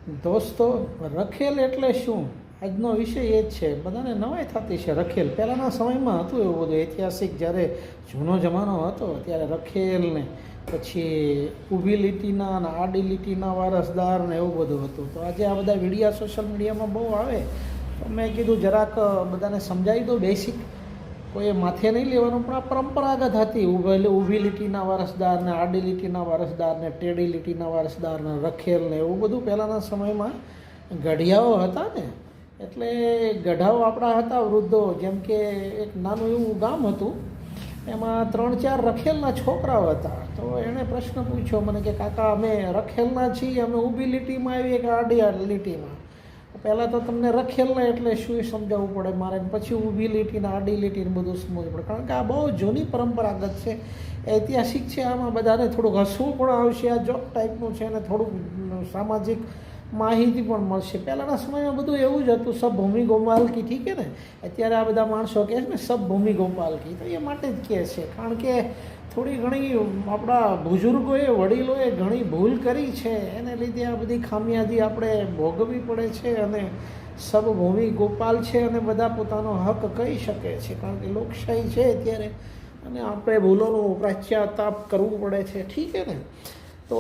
દોસ્તો, રખેલ એટલે શું? આજનો વિષય એ જ છે. બધાને નવાઈ થતી છે. રખેલ પહેલાંના સમયમાં હતું એવું બધું ઐતિહાસિક, જ્યારે જૂનો જમાનો હતો ત્યારે રખેલ ને પછી ઊભી લીટીના અને આડી લીટીના વારસદાર ને એવું બધું હતું. તો આજે આ બધા વિડીયા સોશિયલ મીડિયામાં બહુ આવે, તો મેં કીધું જરાક બધાને સમજાવી દઉં. બેસિક કોઈએ માથે નહીં લેવાનું, પણ આ પરંપરાગત હતી. ઊભી લીટીના વારસદાર ને આડી લીટીના વારસદાર ને ટેડી લીટીના વારસદાર ને રખેલ ને એવું બધું પહેલાંના સમયમાં ગઢિયાઓ હતા ને, એટલે ગઢાઓ આપણા હતા વૃદ્ધો. જેમ કે એક નાનું એવું ગામ હતું, એમાં 3-4 રખેલના છોકરાઓ હતા. તો એણે પ્રશ્ન પૂછ્યો મને કે કાકા, અમે રખેલના છીએ, અમે ઊભી લીટીમાં આવીએ કે આડી લીટીમાં? પહેલાં તો તમને રખેલના એટલે શું એ સમજાવવું પડે મારે, પછી ઊભી લીટીને આડી લીટીને બધું સમજવું પડે. કારણ કે આ બહુ જૂની પરંપરાગત છે, ઐતિહાસિક છે. આમાં બધાને થોડુંક હસવું પણ આવશે. આ જોક ટાઈપનું છે અને થોડુંક સામાજિક માહિતી પણ મળશે. પહેલાંના સમયમાં બધું એવું જ હતું, સબ ભૂમિ ગોપાલકી. ઠીક છે ને? અત્યારે આ બધા માણસો કહે છે ને સબ ભૂમિ ગોપાલકી, તો એ માટે જ કહે છે. કારણ કે થોડી ઘણી આપણા બુઝુર્ગોએ, વડીલોએ ઘણી ભૂલ કરી છે, એને લીધે આ બધી ખામિયાજી આપણે ભોગવવી પડે છે. અને સબ ભૂમિ ગોપાલ છે અને બધા પોતાનો હક કહી શકે છે, કારણ કે લોકશાહી છે અત્યારે, અને આપણે ભૂલોનું પ્રાશ્ચાતાપ કરવું પડે છે. ઠીક છે ને? તો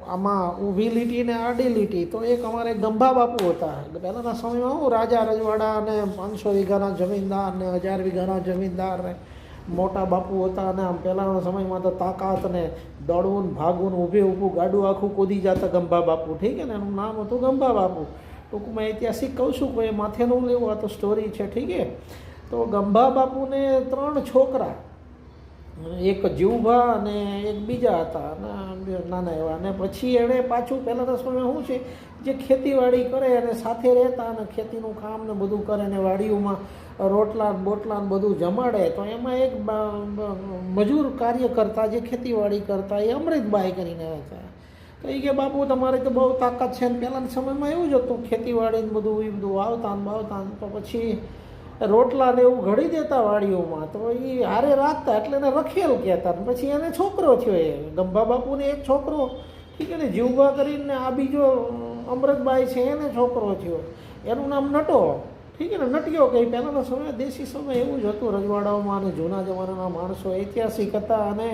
આમાં ઊભી લીટી ને આડી લીટી, તો એક અમારે ગંભા બાપુ હતા. પહેલાંના સમયમાં હું રાજા રજવાડા અને 500 વીઘાના જમીનદાર ને 1000 વીઘાના જમીનદાર ને મોટા બાપુ હતા. અને આમ પહેલાંના સમયમાં તો તાકાત ને દોડવું ને ભાગવું ને ઊભું ગાડું આખું કૂદી જતા ગંભા બાપુ. ઠીક છે ને? એનું નામ હતું ગંભા બાપુ. ટૂંકમાં ઐતિહાસિક કહું છું, કોઈ માથે ન લેવું, આ તો સ્ટોરી છે. ઠીક છે? તો ગંભા બાપુને 3 છોકરા, એક જીવભા અને એક બીજા હતા નાના એવા. અને પછી એણે પાછું પહેલાંના સમયમાં શું છે, જે ખેતીવાડી કરે અને સાથે રહેતા અને ખેતીનું કામ ને બધું કરે ને વાડીઓમાં રોટલા બોટલા બધું જમાડે, તો એમાં એક મજૂર કાર્ય કરતા, જે ખેતીવાડી કરતા, એ અમૃતબાઈ કરીને હતા. તો એ કે બાપુ, તમારે તો બહુ તાકાત છે. ને પહેલાંના સમયમાં એવું જ હતું, ખેતીવાડી ને બધું એ બધું વાવતા ને બાવતા. તો પછી રોટલા ને એવું ઘડી દેતા વાડીઓમાં, તો એ હારે રાખતા, એટલે એને રખેલ કહેતા. પછી એને છોકરો થયો, એ ગંભા બાપુને એક છોકરો, ઠીક છે ને, જીવભા કરીને. આ બીજો અમૃતબાઈ છે, એને છોકરો થયો, એનું નામ નટો. ઠીક છે ને? નટિયો કે. પહેલાંના સમય, દેશી સમય એવું જ હતું રજવાડાઓમાં. અને જૂના જમાનાના માણસો ઐતિહાસિક હતા અને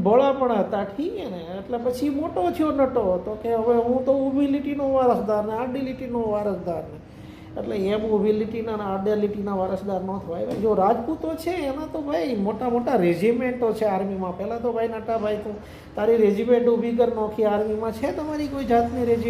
ભોળા પણ હતા. ઠીક છે ને? એટલે પછી મોટો થયો નટો, તો કે હવે હું તો ઊભી લીટીનો વારસદાર ને આડી લીટીનો વારસદાર ને, એટલે એમ ઊભી લીટીના અને આડી લીટીના વારસદાર ન થવાય. જો રાજપૂતો છે એના તો ભાઈ મોટા મોટા રેજિમેન્ટો છે આર્મીમાં. પહેલાં તો ભાઈ નટાભાઈ, તું તારી રેજિમેન્ટ ઊભી કર નોખી આર્મીમાં છે તમારી કોઈ જાતની રેજિમેન્ટ?